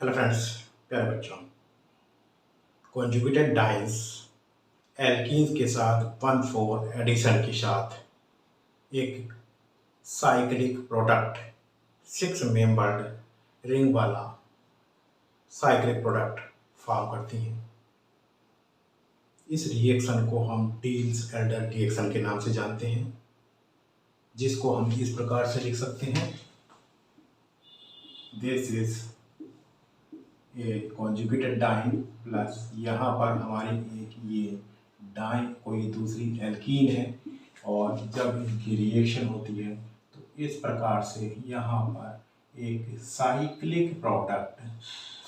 Hello friends, प्यारे बच्चों। Conjugated dice alkenes के साथ 1,4 एडिशन के साथ एक साइक्लिक प्रोडक्ट 6 मेंबर्ड रिंग वाला साइक्लिक प्रोडक्ट फॉर्म करती हैं। इस रिएक्शन को हम डील्स एल्डर रिएक्शन के नाम से जानते हैं, जिसको हम इस प्रकार से लिख सकते हैं। This is a conjugated diene plus यहाँ पर हमारी एक ये डाइन कोई दूसरी एल्कीन है, और जब इनकी रिएक्शन होती है तो इस प्रकार से यहाँ पर एक साइक्लिक प्रोडक्ट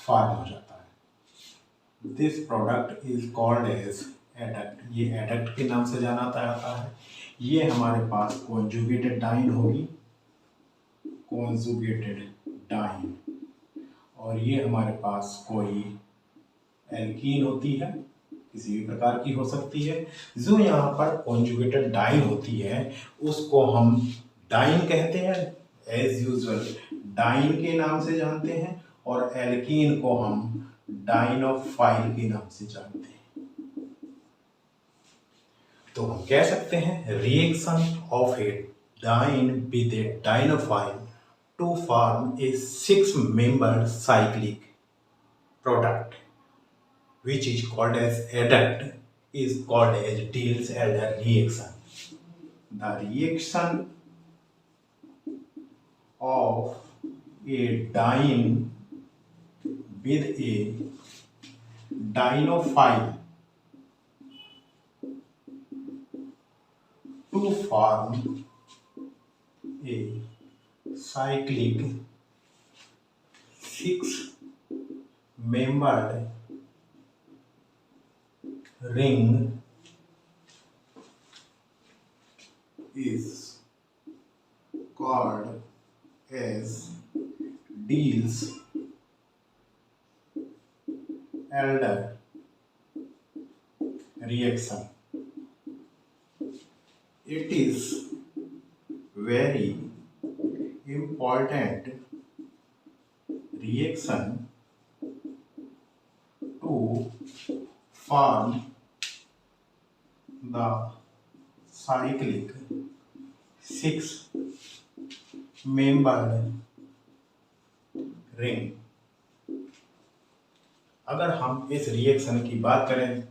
फॉर्म हो जाता है। This product is called as adduct. ये एडक्ट के नाम से जाना जाता है। ये हमारे पास कॉन्जुगेटेड डाइन होगी, कॉन्जुगेटेड डाइन, और ये हमारे पास कोई एल्कीन होती है, किसी भी प्रकार की हो सकती है। जो यहाँ पर कॉन्जुगेटेड डाइन होती है उसको हम डाइन कहते हैं, एज यूजुअल डाइन के नाम से जानते हैं, और एल्कीन को हम डाइनोफाइल के नाम से जानते हैं। तो हम कह सकते हैं reaction of a diene with a dienophile to form a 6 membered cyclic product which is called as adduct is called as Diels-Alder reaction. The reaction of a diene with a dienophile to form a cyclic 6 membered ring is called as Diels-Alder reaction. It is very important reaction to form the cyclic 6 membered ring. अगर हम इस reaction की बात करें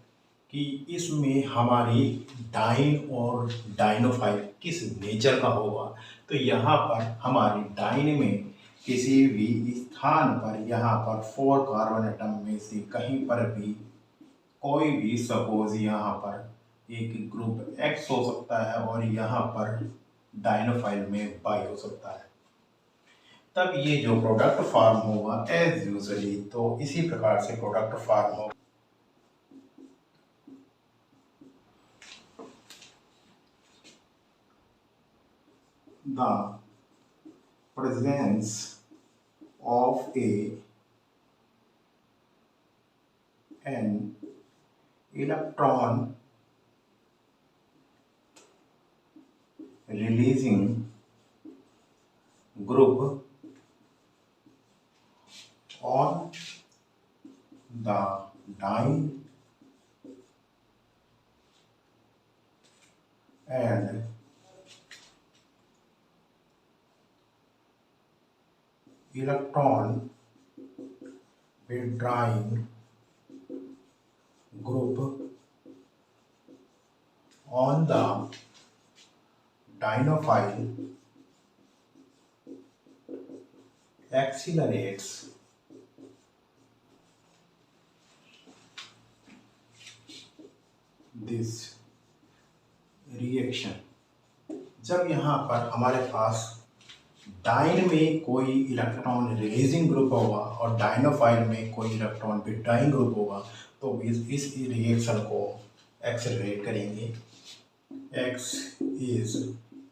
कि इसमें हमारी dine और डाइनोफाइल किस नेचर का होगा, तो यहाँ पर हमारी डाइन में किसी भी स्थान पर यहाँ पर 4 कार्बन एटम में से कहीं पर भी कोई भी सपोज यहाँ पर एक ग्रुप एक्स हो सकता है और यहाँ पर डाइनोफाइल में बाई हो सकता है। तब ये जो प्रोडक्ट फॉर्म होगा एज यूजुअली, तो इसी प्रकार से प्रोडक्ट फॉर्म होगा। The presence of an electron releasing group on the diene and electron withdrawing group on the dienophile accelerates this reaction. जब यहाँ पर हमारे पास डाइन में कोई इलेक्ट्रॉन रिलीजिंग ग्रुप होगा और डाइनोफाइल में कोई इलेक्ट्रॉन विड्रॉइंग ग्रुप होगा, तो इस रिएक्शन को एक्सेलरेट करेंगे। X is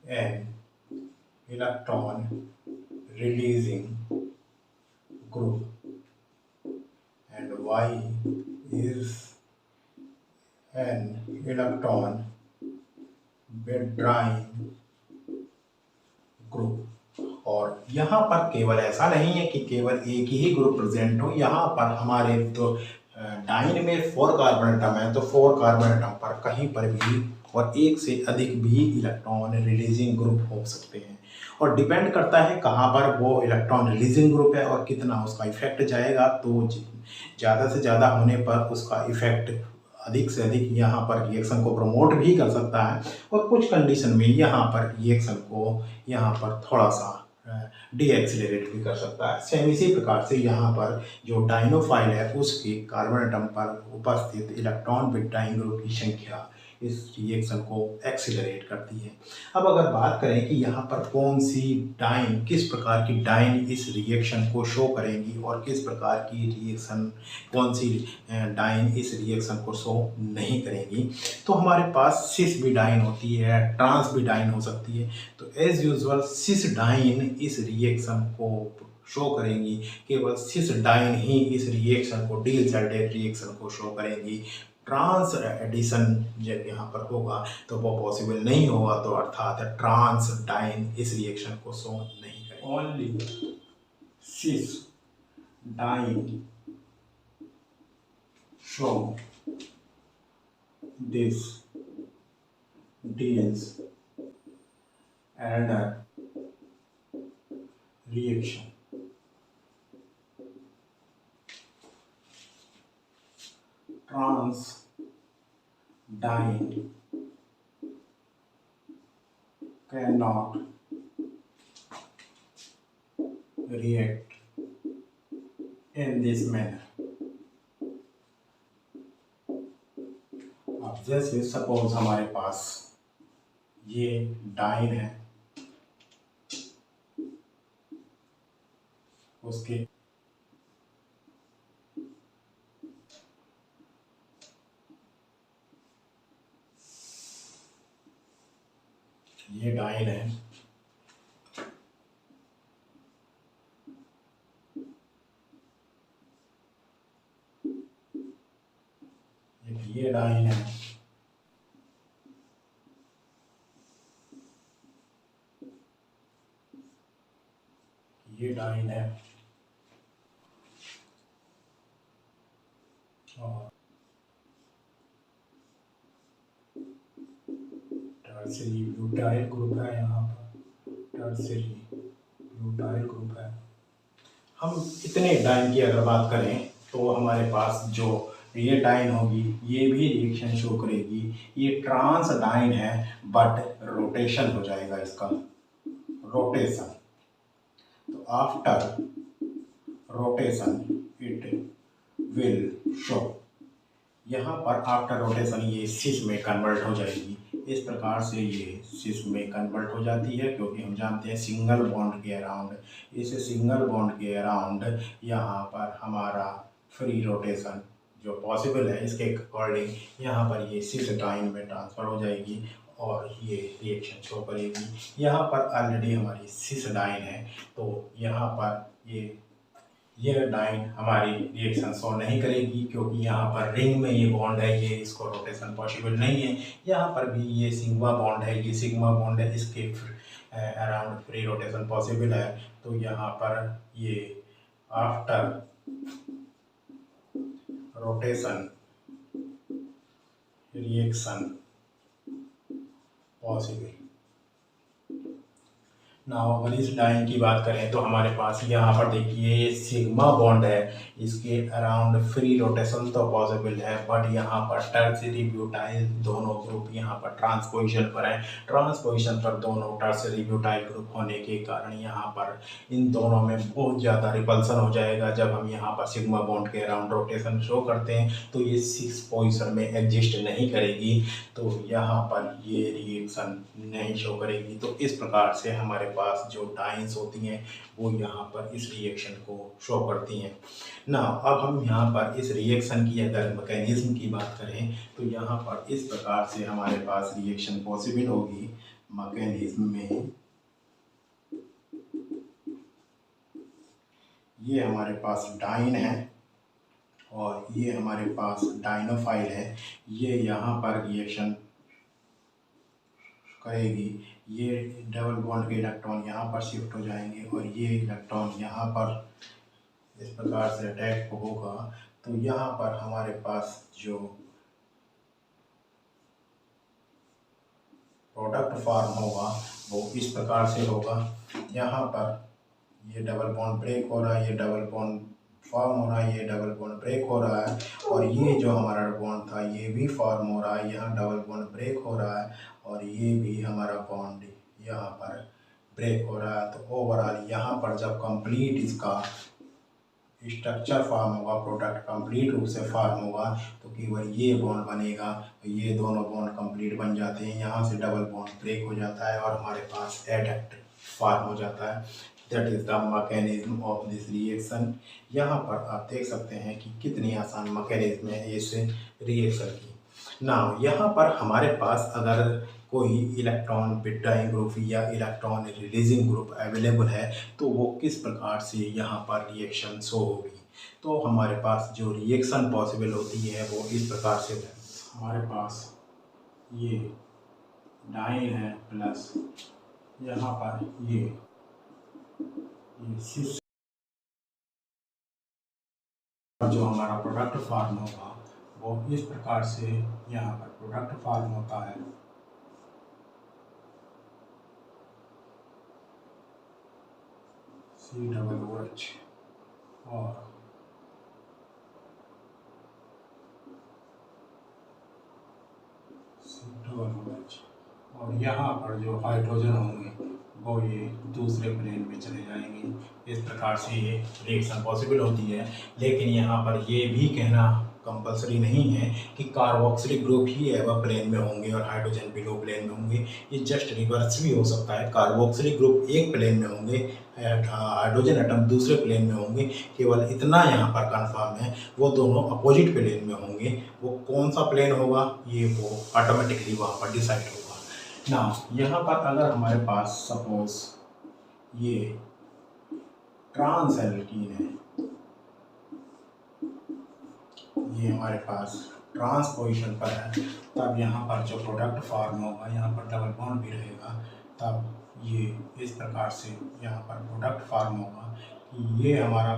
an electron releasing group and Y is an electron withdrawing group, और यहाँ पर केवल ऐसा नहीं है कि केवल एक ही ग्रुप प्रेजेंट हो, यहाँ पर हमारे तो डाइन में 4 कार्बन एटम है, तो 4 कार्बन एटम पर कहीं पर भी और एक से अधिक भी इलेक्ट्रॉन रिलीजिंग ग्रुप हो सकते हैं। और डिपेंड करता है कहाँ पर वो इलेक्ट्रॉन रिलीजिंग ग्रुप है और कितना उसका इफेक्ट जाएगा, तो ज़्यादा से ज़्यादा होने पर उसका इफेक्ट अधिक से अधिक यहाँ पर रिएक्शन को प्रमोट भी कर सकता है, और कुछ कंडीशन में यहाँ पर रिएक्शन को यहाँ पर थोड़ा सा डीएक्सिलरेट भी कर सकता है। सेम इसी प्रकार से यहाँ पर जो डाइनोफाइल है उसके कार्बन एटम पर उपस्थित इलेक्ट्रॉन विद डाइन ग्रुप की संख्या इस रिएक्शन को एक्सिलरेट करती है। अब अगर बात करें कि यहाँ पर कौन सी डाइन, किस प्रकार की डाइन इस रिएक्शन को शो करेंगी और किस प्रकार की रिएक्शन, कौन सी डाइन इस रिएक्शन को शो नहीं करेंगी, तो हमारे पास सिस भी डाइन होती है, ट्रांस भी डाइन हो सकती है। तो एज यूजुअल सिस डाइन इस रिएक्शन को शो करेंगी, केवल सिस डाइन ही इस रिएक्शन को डी एल्साइलेट रिएक्शन को शो करेंगी। ट्रांस एडिशन जब यहाँ पर होगा तो वो पॉसिबल नहीं होगा, तो अर्थात ट्रांस डाइन इस रिएक्शन को शो नहीं करेंगे। Only cis diene show this Diels Alder reaction. Trans diene cannot react in this manner. अब जैसे सपोज हमारे पास ये डाइन है, उसके ये डाइन है, ये डाइन है, ये डाइन है, और टर्सरी ब्यूटाइल ग्रुप है, यहाँ पर टर्सरी ब्यूटाइल ग्रुप है। हम इतने डाइन की अगर बात करें तो हमारे पास जो ये डाइन होगी ये भी रिएक्शन शो करेगी। ये ट्रांस डाइन है बट रोटेशन हो जाएगा इसका, रोटेशन। तो after rotation it will show, यहाँ पर आफ्टर रोटेशन ये सिस में कन्वर्ट हो जाएगी। इस प्रकार से ये सिस में कन्वर्ट हो जाती है, क्योंकि हम जानते हैं सिंगल बॉन्ड के अराउंड, इस सिंगल बॉन्ड के अराउंड यहाँ पर हमारा फ्री रोटेशन जो पॉसिबल है, इसके अकॉर्डिंग यहाँ पर ये सिस डाइन में ट्रांसफ़र हो जाएगी और ये रिएक्शन शो करेगी। यहाँ पर ऑलरेडी हमारी सिस डाइन है, तो यहाँ पर ये डाइन हमारी रिएक्शन शो नहीं करेगी, क्योंकि यहाँ पर रिंग में ये बॉन्ड है, ये इसको रोटेशन पॉसिबल नहीं है। यहाँ पर भी ये सिग्मा बॉन्ड है, ये सिग्मा बॉन्ड है, इसके अराउंड फ्री रोटेशन पॉसिबल है। तो यहाँ पर ये after rotation reaction possible. Now अगर इस डाइन की बात करें तो हमारे पास यहाँ पर देखिए ये सिग्मा बॉन्ड है, इसके अराउंड फ्री रोटेशन तो पॉसिबल है, बट यहाँ पर टर्सरी ब्यूटाइल दोनों ग्रुप यहाँ पर ट्रांस पोजीशन पर है। ट्रांस पोजीशन पर दोनों टर्सरी ब्यूटाइल ग्रुप होने के कारण यहाँ पर इन दोनों में बहुत ज़्यादा रिपल्सन हो जाएगा। जब हम यहाँ पर सिग्मा बॉन्ड के अराउंड रोटेशन शो करते हैं तो ये 6 पोजीशन में एग्जिस्ट नहीं करेगी, तो यहाँ पर ये रिएक्शन नहीं शो करेगी। तो इस प्रकार से हमारे पास जो डाइन्स होती हैं वो यहाँ पर इस रिएक्शन को शो करती हैं। ना अब हम यहाँ पर इस रिएक्शन की अगर मैकेनिज्म की बात करें तो यहाँ पर इस प्रकार से हमारे पास रिएक्शन पॉसिबल होगी। मैकेनिज्म में ये हमारे पास डाइन है और ये हमारे पास डाइनोफाइल है, ये यहाँ पर रिएक्शन करेगी। ये डबल बॉन्ड के इलेक्ट्रॉन यहाँ पर शिफ्ट हो जाएंगे और ये इलेक्ट्रॉन यहाँ पर इस प्रकार से अटैक होगा। तो यहाँ पर हमारे पास जो प्रोडक्ट फॉर्म होगा वो इस प्रकार से होगा। यहाँ पर ये डबल बॉन्ड ब्रेक हो रहा है, ये डबल बॉन्ड फॉर्म हो रहा है, ये डबल बॉन्ड ब्रेक हो रहा है और ये जो हमारा बॉन्ड था ये भी फॉर्म हो रहा है, यहाँ डबल बॉन्ड ब्रेक हो रहा है और ये भी हमारा बॉन्ड यहाँ पर ब्रेक हो रहा है। तो ओवरऑल यहाँ पर जब कंप्लीट इसका स्ट्रक्चर फॉर्म होगा, प्रोडक्ट कंप्लीट रूप से फॉर्म होगा, तो केवल ये बॉन्ड बनेगा। ये दोनों बॉन्ड कंप्लीट बन जाते हैं, यहाँ से डबल बॉन्ड ब्रेक हो जाता है और हमारे पास एडक्ट फॉर्म हो जाता है। That is the mechanism of this reaction. यहाँ पर आप देख सकते हैं कि कितनी आसान मैकेनिज्म है इस रिएक्शन की। नाउ यहाँ पर हमारे पास अगर कोई इलेक्ट्रॉन विड्रॉइंग ग्रुप या इलेक्ट्रॉन रिलीजिंग ग्रुप अवेलेबल है तो वो किस प्रकार से यहाँ पर रिएक्शन शो होगी। तो हमारे पास जो रिएक्शन पॉसिबल होती है वो इस प्रकार से है। हमारे पास ये डाइन है प्लस यहाँ पर ये सिस जो हमारा प्रोडक्ट फॉर्म होगा वो इस प्रकार से यहाँ पर प्रोडक्ट फॉर्म होता है। COOH और COOH और यहाँ पर जो हाइड्रोजन होंगे वो ये दूसरे प्लेन में चले जाएंगे। इस प्रकार से ये रिएक्शन पॉसिबल होती है। लेकिन यहाँ पर ये भी कहना कंपलसरी नहीं है कि कार्बोक्सिलिक ग्रुप ही एवं प्लेन में होंगे और हाइड्रोजन बिलो प्लेन में होंगे। ये जस्ट रिवर्स भी हो सकता है, कार्बोक्सिलिक ग्रुप एक प्लेन में होंगे, हाइड्रोजन एटम दूसरे प्लेन में होंगे। केवल इतना यहाँ पर कंफर्म है वो दोनों अपोजिट प्लेन में होंगे। वो कौन सा प्लेन होगा ये वो ऑटोमेटिकली वहाँ पर डिसाइड होगा ना। यहाँ पर अगर हमारे पास सपोज ये ट्रांस एल्कीन है, ये हमारे पास ट्रांस पोजीशन पर है, तब यहाँ पर जो प्रोडक्ट फॉर्म होगा यहाँ पर डबल बॉन्ड भी रहेगा। तब ये इस प्रकार से यहाँ पर प्रोडक्ट फॉर्म होगा कि ये हमारा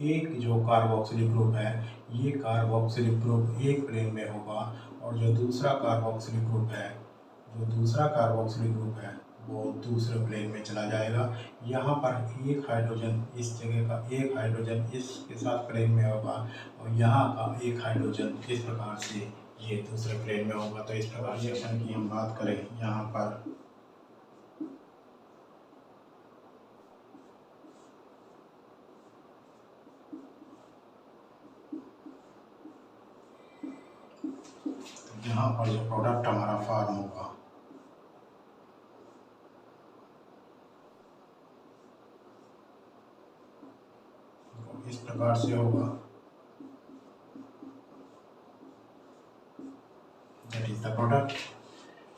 एक जो कार्बोक्सिलिक ग्रुप है ये कार्बोक्सिलिक ग्रुप एक प्लेन में होगा और जो दूसरा कार्बोक्सिलिक ग्रुप है वो दूसरे प्लेन में चला जाएगा। यहाँ पर एक हाइड्रोजन इस जगह का एक हाइड्रोजन इसके साथ प्लेन में होगा और यहाँ का एक हाइड्रोजन इस प्रकार से ये दूसरे प्लेन में होगा। तो इस प्रकार रिएक्शन की हम बात करें यहाँ पर यहाँ पर जो प्रोडक्ट हमारा फॉर्म होगा इस प्रकार से होगा। दैट इज द प्रोडक्ट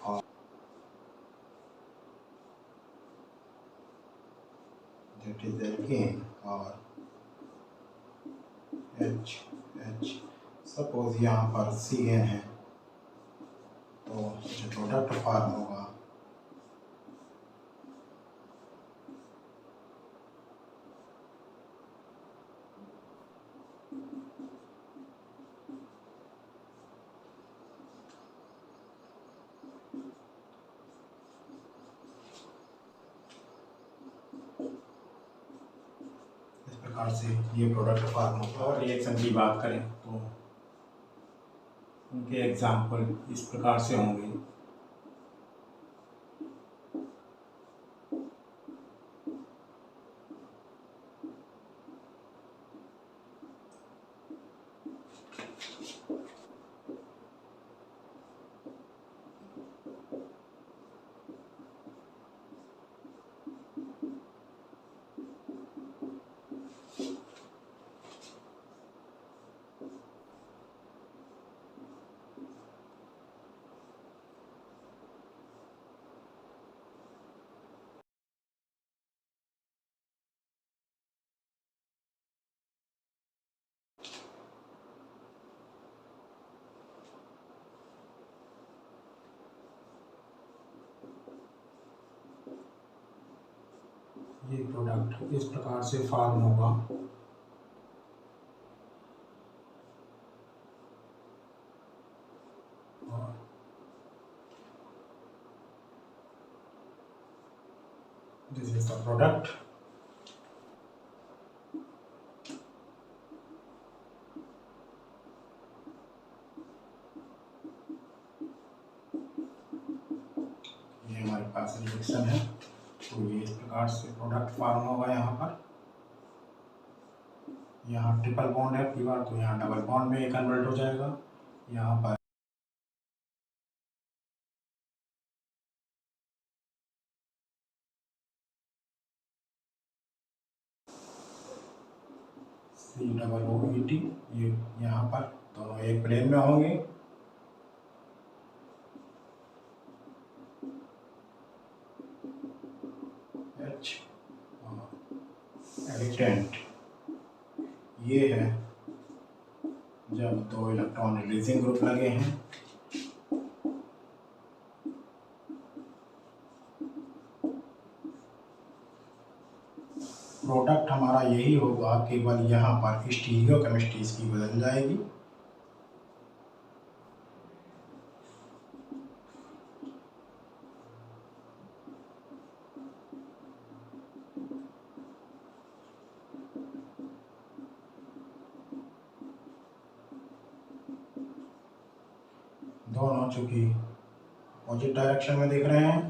और दैट इज एल्केन और H सपोज यहाँ पर CN है तो जो प्रोडक्ट फॉर्म होगा इस प्रकार से ये प्रोडक्ट फॉर्म होगा। और रिएक्शन की बात करें तो उनके एग्जाम्पल इस प्रकार से होंगे। ये प्रोडक्ट इस प्रकार से फॉर्म होगा। This is the product. ये हमारे पास रिएक्शन है, तो ये इस प्रकार से प्रोडक्ट फॉर्म होगा। यहाँ पर यहाँ ट्रिपल बॉन्ड है पी बार, तो यहाँ डबल बॉन्ड में कन्वर्ट हो जाएगा। यहाँ पर COOET, ये यहाँ पर दोनों एक प्लेन में होंगे। H एडिटेंट, ये है जब दो इलेक्ट्रॉन रिलीजिंग ग्रुप लगे हैं। प्रोडक्ट हमारा यही होगा, केवल यहाँ पर स्टीरियोकेमिस्ट्री इसकी बदल जाएगी। दोनों चूंकि अपोजिट डायरेक्शन में देख रहे हैं,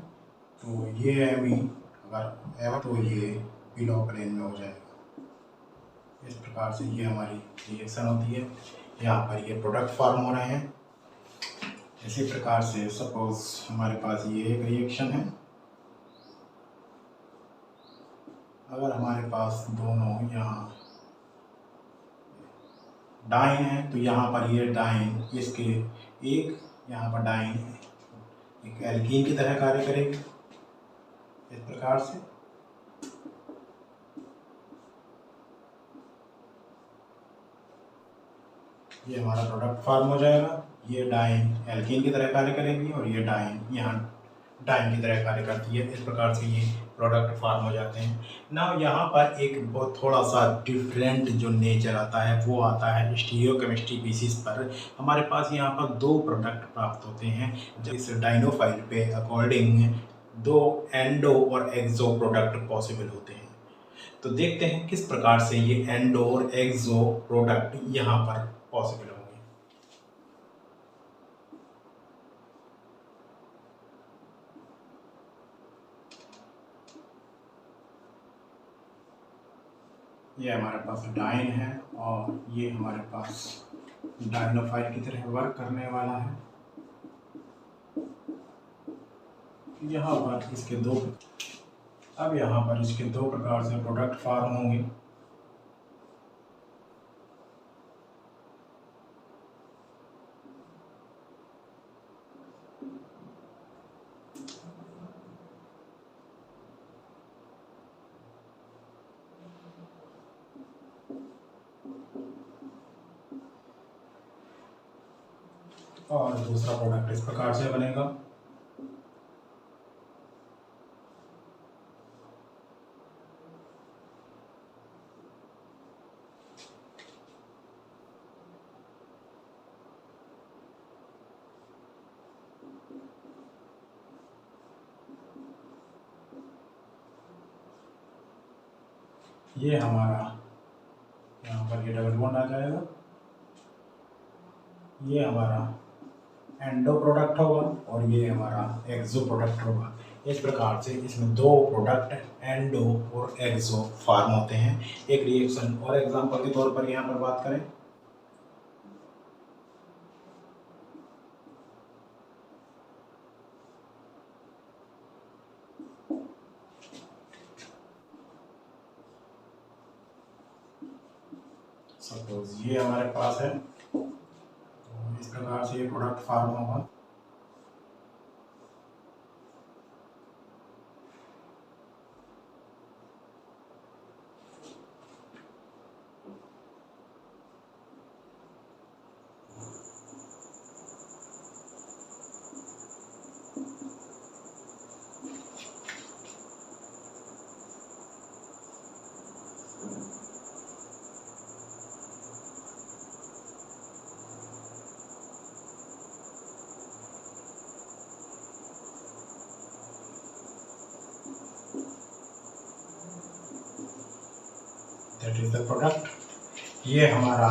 तो ये एमी अगर एम तो ये बिलो प्लेन में हो जाएगा। इस प्रकार से ये हमारी रिएक्शन होती है। यहाँ पर ये प्रोडक्ट फॉर्म हो रहे हैं। इसी प्रकार से सपोज हमारे पास ये एक रिएक्शन है। अगर हमारे पास दोनों यहाँ डाइन है, तो यहाँ पर ये डाइन इसके एक यहाँ पर डाइन एक एल्कीन की तरह कार्य करेगी। इस प्रकार से ये हमारा प्रोडक्ट फॉर्म हो जाएगा। ये डाइन एल्कीन की तरह कार्य करेगी और ये डाइन यहाँ डाइन की तरह कार्य करती है। इस प्रकार से ये प्रोडक्ट फॉर्म हो जाते हैं ना। यहाँ पर एक बहुत थोड़ा सा डिफरेंट जो नेचर आता है वो आता है स्टीरियोकेमिस्ट्री बेसिस पर। हमारे पास यहाँ पर दो प्रोडक्ट प्राप्त होते हैं। जिस डाइनोफाइल पे अकॉर्डिंग दो एंडो और एक्सो प्रोडक्ट पॉसिबल होते हैं। तो देखते हैं किस प्रकार से ये एंडो और एक्सो प्रोडक्ट यहाँ पर पॉसिबल होंगे। ये हमारे पास डाइन है और ये हमारे पास डाइनोफाइल की तरह वर्क करने वाला है। यहाँ पर इसके दो, अब यहाँ पर इसके दो प्रकार से प्रोडक्ट फॉर्म होंगे। और दूसरा प्रोडक्ट इस प्रकार से बनेगा। ये हमारा यहाँ पर ये डबल बॉन्ड आ जाएगा। ये हमारा एंडो प्रोडक्ट होगा और ये हमारा एक्सो प्रोडक्ट होगा। इस प्रकार से इसमें दो प्रोडक्ट एंडो और एक्सो फॉर्म होते हैं एक रिएक्शन। और एग्जांपल के तौर पर यहाँ पर बात करें, सपोज ये हमारे पास है, तो इस प्रकार से ये प्रोडक्ट फॉर्म होगा। That is the product. ये हमारा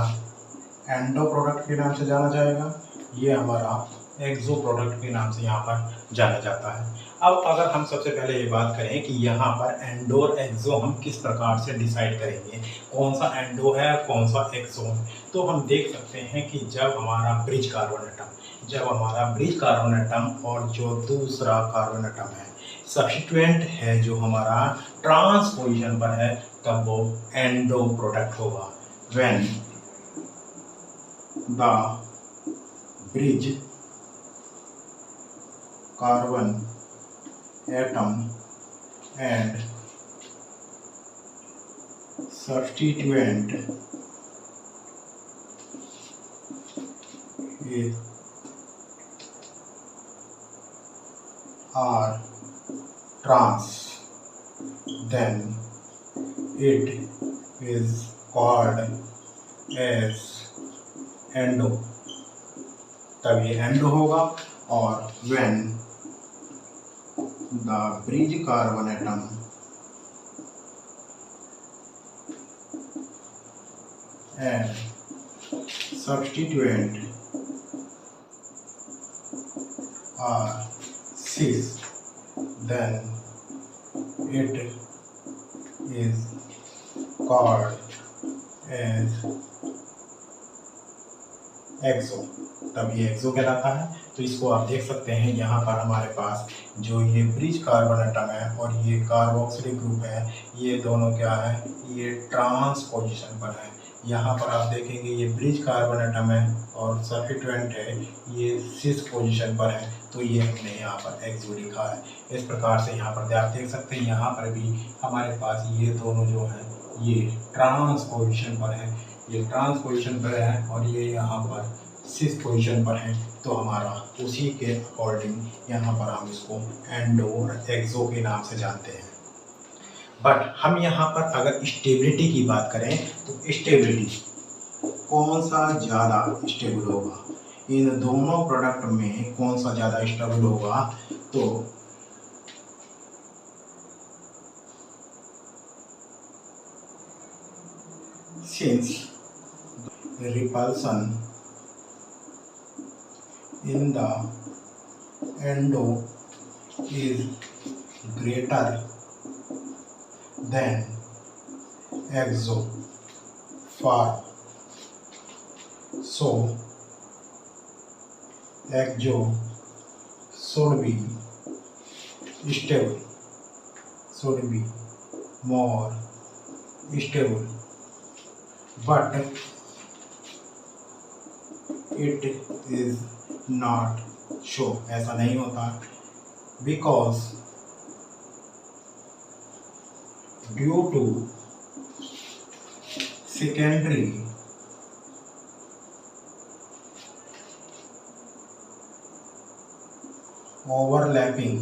एंडो प्रोडक्ट के नाम से जाना जाएगा, ये हमारा एक्सो प्रोडक्ट के नाम से यहाँ पर जाना जाता है। अब अगर हम सबसे पहले ये बात करें कि यहाँ पर एंडो और एक्सो हम किस प्रकार से डिसाइड करेंगे, कौन सा एंडो है कौन सा एक्सो है, तो हम देख सकते हैं कि जब हमारा ब्रिज कार्बन एटम और जो दूसरा कार्बन एटम है सब्स्टिट्यूएंट है जो हमारा ट्रांस पोजीशन पर है, तब वो एंडो प्रोडक्ट होगा। When the bridge carbon atom and substituent are trans, then it is called as endo, तब ये एंडो होगा। और when the bridge carbon atom and substituent are cis, then it is called as एक्सो, तब ये एक्सो कहलाता है। तो इसको आप देख सकते हैं यहाँ पर हमारे पास जो ये ब्रिज कार्बन एटम है और ये कार्बोक्सिलिक ग्रुप है, ये दोनों क्या है, ये ट्रांस पोजीशन पर है। यहाँ पर आप देखेंगे ये ब्रिज कार्बन एटम है और सब्स्टिट्यूएंट है ये सिस पोजीशन पर है, तो ये हमने यहाँ पर एक्सो लिखा है। इस प्रकार से यहाँ पर आप देख सकते हैं यहाँ पर भी हमारे पास ये दोनों जो है ये ट्रांस पोजीशन पर है, ये ट्रांस पोजीशन पर है और ये यहाँ पर सिस पोजीशन पर है, तो हमारा उसी के अकॉर्डिंग यहाँ पर हम इसको एंडो और एक्सो के नाम से जानते हैं। बट हम यहाँ पर अगर स्टेबिलिटी की बात करें तो स्टेबिलिटी कौन सा ज़्यादा स्टेबल होगा, इन दोनों प्रोडक्ट में कौन सा ज़्यादा स्टेबल होगा, तो since repulsion in the endo is greater than exo form, so exo should be stable, should be more stable, but it is not so, ऐसा नहीं होता, because due to secondary overlapping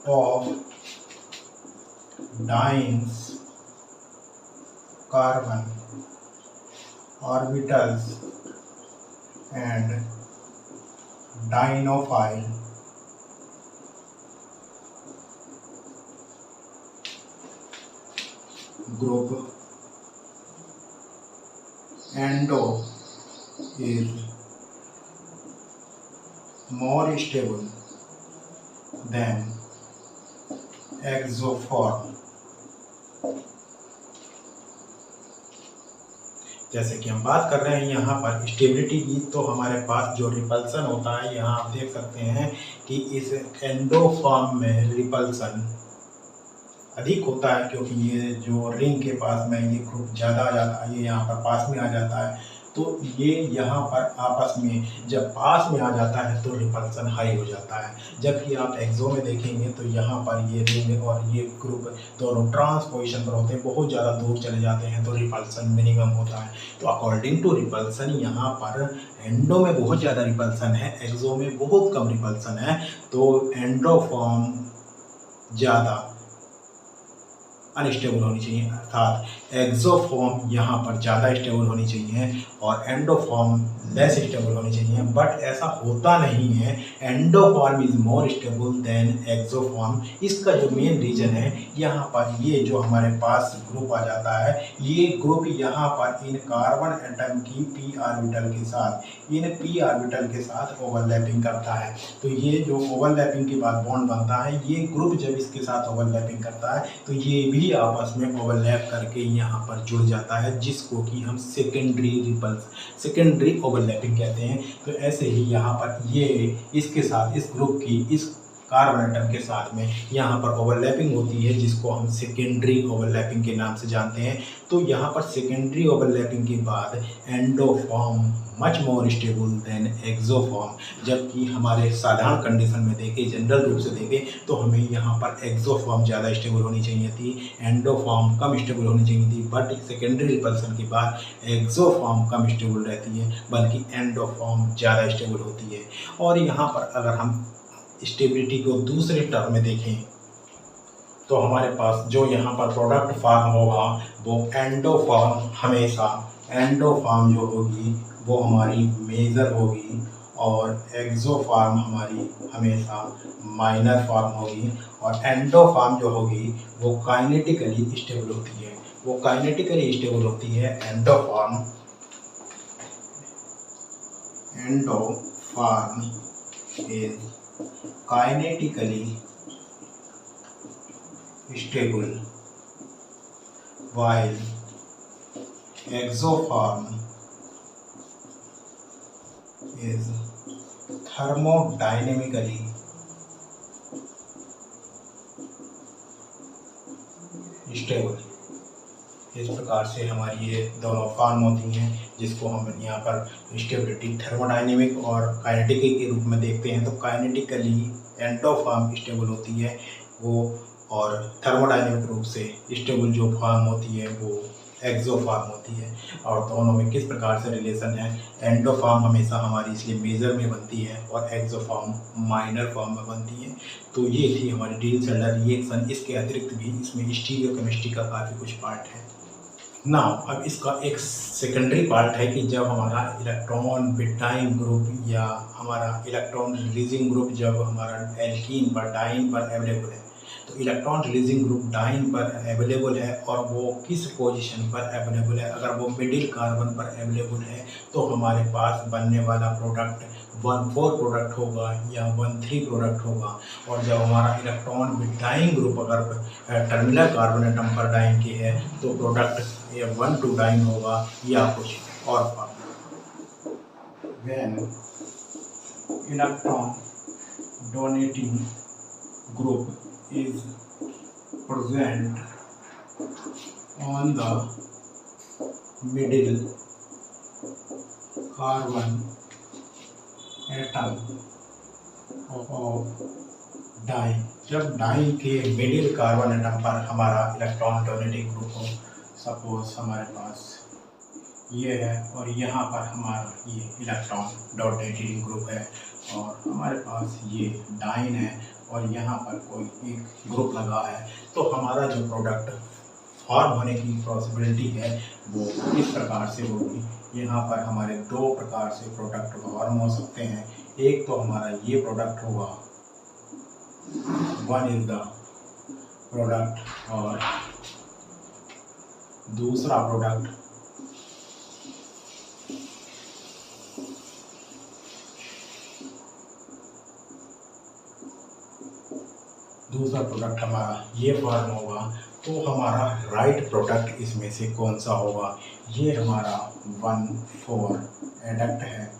of dienes carbon orbitals and dienophile group, endo is more stable than exoform। जैसे कि हम बात कर रहे हैं यहाँ पर स्टेबिलिटी की, तो हमारे पास जो रिपल्सन होता है यहाँ आप देख सकते हैं कि इस एंडोफॉर्म में रिपल्सन अधिक होता है, क्योंकि ये जो रिंग के पास में ये ग्रुप ज़्यादा आ जाता है, ये यहाँ पर पास में आ जाता है, तो ये यहाँ पर आपस में जब पास में आ जाता है तो रिपल्सन हाई हो जाता है। जबकि आप एक्सो में देखेंगे तो यहाँ पर ये रिंग और ये ग्रुप दोनों ट्रांस पोजीशन पर होते हैं, बहुत ज़्यादा दूर चले जाते हैं तो रिपल्सन मिनिमम होता है। तो अकॉर्डिंग टू रिपल्सन यहाँ पर एंडो में बहुत ज़्यादा रिपल्सन है, एक्सो में बहुत कम रिपल्सन है, तो एंडोफॉर्म ज़्यादा अनस्टेबल होनी चाहिए, अर्थात एक्सोफॉर्म यहाँ पर ज़्यादा स्टेबल होनी चाहिए और एंडोफॉर्म लेस स्टेबल होनी चाहिए। बट ऐसा होता नहीं है, endoform is more stable then एक्सोफॉर्म। इसका जो मेन रीज़न है, यहाँ पर ये जो हमारे पास ग्रुप आ जाता है, ये ग्रुप यहाँ पर इन कार्बन एटम की p ऑर्बिटल के साथ, इन p ऑर्बिटल के साथ ओवरलैपिंग करता है। तो ये जो ओवरलैपिंग के बाद बॉन्ड बनता है, ये ग्रुप जब इसके साथ ओवरलैपिंग करता है तो ये भी आपस में ओवरलैप करके यहाँ पर जुड़ जाता है, जिसको कि हम सेकेंडरी ओवरलैपिंग कहते हैं। तो ऐसे ही यहाँ पर ये इसके साथ, इस ग्रुप की इस कार्बन एटम के साथ में यहाँ पर ओवरलैपिंग होती है, जिसको हम सेकेंडरी ओवरलैपिंग के नाम से जानते हैं। तो यहाँ पर सेकेंडरी ओवरलैपिंग के बाद एंडोफॉर्म मच मोर स्टेबल देन एक्सोफॉर्म। जबकि हमारे साधारण कंडीशन में देखें, जनरल रूप से देखें, तो हमें यहाँ पर एक्सोफॉर्म ज़्यादा स्टेबल होनी चाहिए थी, एंडोफॉर्म कम स्टेबल होनी चाहिए थी। बट सेकेंडरी रिपल्सन के बाद एक्सोफॉर्म कम स्टेबल रहती है, बल्कि एंडोफॉर्म ज़्यादा स्टेबल होती है। और यहाँ पर अगर हम स्टेबिलिटी को दूसरे टर्म में देखें, तो हमारे पास जो यहाँ पर प्रोडक्ट फॉर्म होगा वो एंडोफॉर्म, हमेशा एंडोफॉर्म जो होगी वो हमारी मेजर होगी और एक्सोफॉर्म हमारी हमेशा माइनर फॉर्म होगी। और एंडोफॉर्म जो होगी वो काइनेटिकली स्टेबल होती है, वो काइनेटिकली स्टेबल होती है। Endoform is kinetically stable while exoform is thermodynamically stable। इस प्रकार से हमारी ये दोनों फॉर्म होती हैं, जिसको हम यहाँ पर स्टेबिलिटी थर्मोडाइनेमिक और काइनेटिक के रूप में देखते हैं। तो काइनेटिकली एंडोफॉर्म स्टेबल होती है वो, और थर्मोडाइनमिक रूप से स्टेबल जो फॉर्म होती है वो एक्सोफॉर्म होती है। और दोनों में किस प्रकार से रिलेशन है, एंडोफॉर्म हमेशा हमारी इसलिए मेजर में बनती है और एक्सोफॉर्म माइनर फॉर्म में बनती है। तो ये थी हमारी डील-सेल्डर रिएक्शन। इसके अतिरिक्त भी इसमें स्टीरियोकेमिस्ट्री का काफ़ी कुछ पार्ट है ना। अब इसका एक सेकेंडरी पार्ट है कि जब हमारा इलेक्ट्रॉन बिटाइन ग्रुप या हमारा इलेक्ट्रॉन रिलीजिंग ग्रुप जब हमारा एल्कीन पर डाइन पर अवेलेबल है, तो इलेक्ट्रॉन रिलीजिंग ग्रुप डाइन पर अवेलेबल है और वो किस पोजीशन पर अवेलेबल है, अगर वो मिडिल कार्बन पर अवेलेबल है तो हमारे पास बनने वाला प्रोडक्ट 1,4 प्रोडक्ट होगा या 1,3 प्रोडक्ट होगा। और जब हमारा इलेक्ट्रॉन बिटाइन ग्रुप अगर टर्मिनल कार्बन एटम पर डाइन के है तो प्रोडक्ट 1,2 डाइन होगा या कुछ और form. When electron donating group is present on the middle carbon atom of diene. जब डाइन के मिडिल कार्बन एटम पर हमारा इलेक्ट्रॉन डोनेटिंग ग्रुप हो, सपोज हमारे पास ये है और यहाँ पर हमारा ये इलेक्ट्रॉन डोनेटिंग ग्रुप है और हमारे पास ये डाइन है और यहाँ पर कोई एक ग्रुप लगा है, तो हमारा जो प्रोडक्ट फॉर्म होने की पॉसिबिलिटी है वो इस प्रकार से होगी। यहाँ पर हमारे दो प्रकार से प्रोडक्ट फॉर्म हो सकते हैं। एक तो हमारा ये प्रोडक्ट होगा, वन इज द प्रोडक्ट, और दूसरा प्रोडक्ट हमारा ये फॉर्म होगा। तो हमारा राइट प्रोडक्ट इसमें से कौन सा होगा, ये हमारा 1,4 एडक्ट है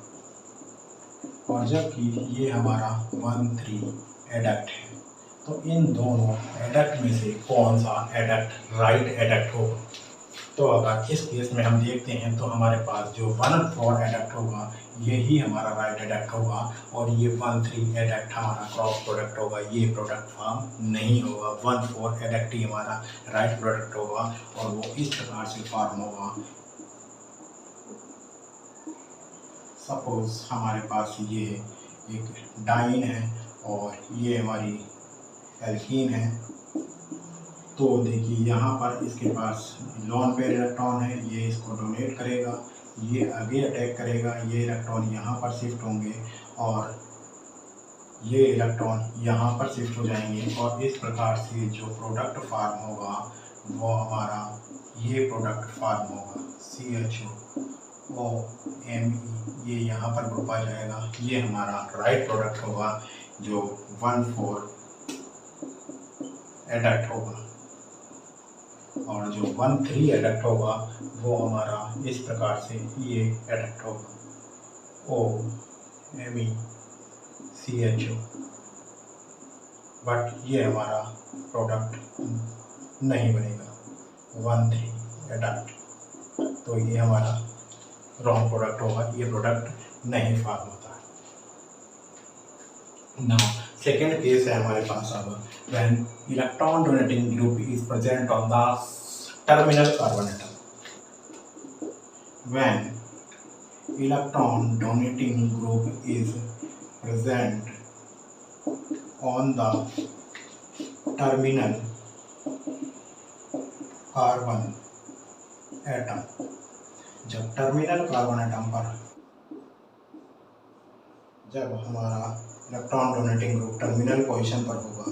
और जबकि ये हमारा 1,3 एडक्ट है। तो इन दोनों एडक्ट में से कौन सा एडक्ट राइट एडक्ट होगा। तो अगर इस केस में हम देखते हैं तो हमारे पास जो 1,4 एडक्ट होगा यही हमारा राइट एडक्ट होगा और ये 1,3 एडक्ट हमारा क्रॉस प्रोडक्ट होगा, ये प्रोडक्ट फॉर्म नहीं होगा। 1,4 एडक्ट ही हमारा राइट प्रोडक्ट होगा और वो इस प्रकार से फॉर्म होगा। सपोज हमारे पास ये एक डाइन है और ये हमारी एल्कीन है तो देखिए यहाँ पर इसके पास लोन पेयर इलेक्ट्रॉन है, ये इसको डोनेट करेगा, ये आगे अटैक करेगा, ये इलेक्ट्रॉन यहाँ पर शिफ्ट होंगे और ये इलेक्ट्रॉन यहाँ पर शिफ्ट हो जाएंगे और इस प्रकार से जो प्रोडक्ट फॉर्म होगा वो हमारा ये प्रोडक्ट फॉर्म होगा CHOOMe, ये यहाँ पर ग्रुप आ जाएगा। ये हमारा राइट प्रोडक्ट होगा जो 1,4 एडक्ट होगा और जो 1,3 एडक्ट होगा वो हमारा इस प्रकार से ये एडक्ट होगा OMe CHO, बट ये हमारा प्रोडक्ट नहीं बनेगा 1,3 एडक्ट, तो ये हमारा रॉन्ग प्रोडक्ट होगा, ये प्रोडक्ट नहीं फॉर्म होता है। नाउ सेकेंड केस है हमारे पास अब when electron donating group is present on the terminal carbon atom. When electron donating group is present on the terminal carbon atom. जब टर्मिनल कार्बन एटम पर जब हमारा electron donating group terminal position पर होगा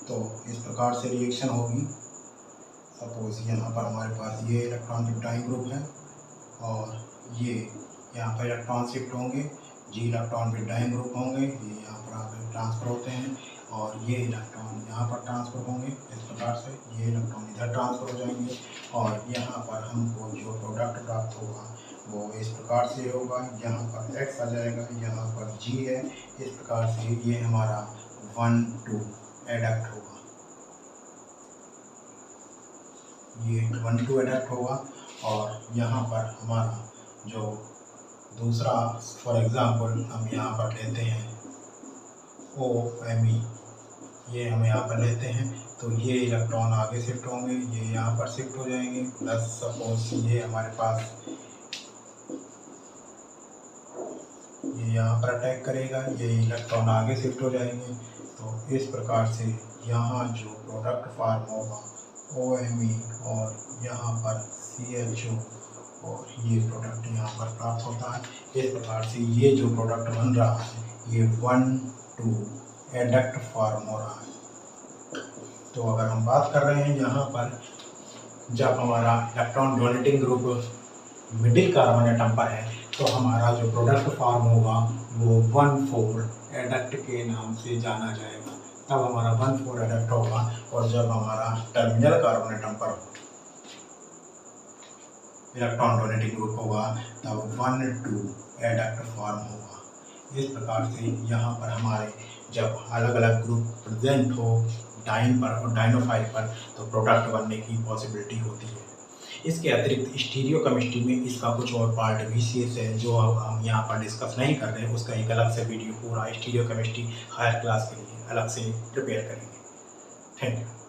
तो इस प्रकार से रिएक्शन होगी। सपोज यहाँ पर हमारे पास ये इलेक्ट्रॉन शिफ्टिंग ग्रुप है और ये यहाँ पर इलेक्ट्रॉन शिफ्ट होंगे, जी इलेक्ट्रॉन भी डाइंग ग्रुप होंगे, ये यहाँ पर आकर ट्रांसफ़र होते हैं और ये इलेक्ट्रॉन यहाँ पर ट्रांसफ़र होंगे। इस प्रकार से ये इलेक्ट्रॉन इधर ट्रांसफ़र हो जाएंगे और यहाँ पर हमको जो प्रोडक्ट प्राप्त होगा वो इस प्रकार से होगा। यहाँ पर X आ जाएगा, यहाँ पर G है, इस प्रकार से ये हमारा 1,2 एडक्ट होगा, ये 1,2 एडक्ट होगा। और यहाँ पर हमारा जो दूसरा फॉर एग्ज़ाम्पल हम यहाँ पर लेते हैं OMe, ये हम यहाँ पर लेते हैं तो ये इलेक्ट्रॉन आगे शिफ्ट होंगे, ये यहाँ पर शिफ्ट हो जाएंगे। प्लस सपोज ये हमारे पास ये यहाँ पर अटैक करेगा, ये इलेक्ट्रॉन आगे शिफ्ट हो जाएंगे। तो इस प्रकार से यहाँ जो प्रोडक्ट फॉर्म होगा OMe और यहाँ पर CHO और ये प्रोडक्ट यहाँ पर प्राप्त होता है। इस प्रकार से ये जो प्रोडक्ट बन रहा है ये 1,2 एडक्ट फॉर्म हो रहा है। तो अगर हम बात कर रहे हैं यहाँ पर जब हमारा electron donating group middle carbon atom पर है तो हमारा जो प्रोडक्ट फॉर्म होगा वो 1,4 एडक्ट के नाम से जाना जाएगा। तब हमारा 1,4 एडक्ट होगा और जब हमारा टर्मिनल कार्बन एटम पर इलेक्ट्रॉन डोनेटिंग ग्रुप होगा तब 1,2 एडक्ट फॉर्म होगा। इस प्रकार से यहाँ पर हमारे जब अलग अलग ग्रुप प्रेजेंट हो डाइन पर और डाइनोफाइल पर तो प्रोडक्ट बनने की पॉसिबिलिटी होती है। इसके अतिरिक्त स्टीरियो केमिस्ट्री में इसका कुछ और पार्ट भी शेष है जो हम यहाँ पर डिस्कस नहीं कर रहे हैं, उसका एक अलग से वीडियो पूरा स्टीरियो केमिस्ट्री हायर क्लास के लिए अलग से प्रिपेयर करेंगे। Thank you.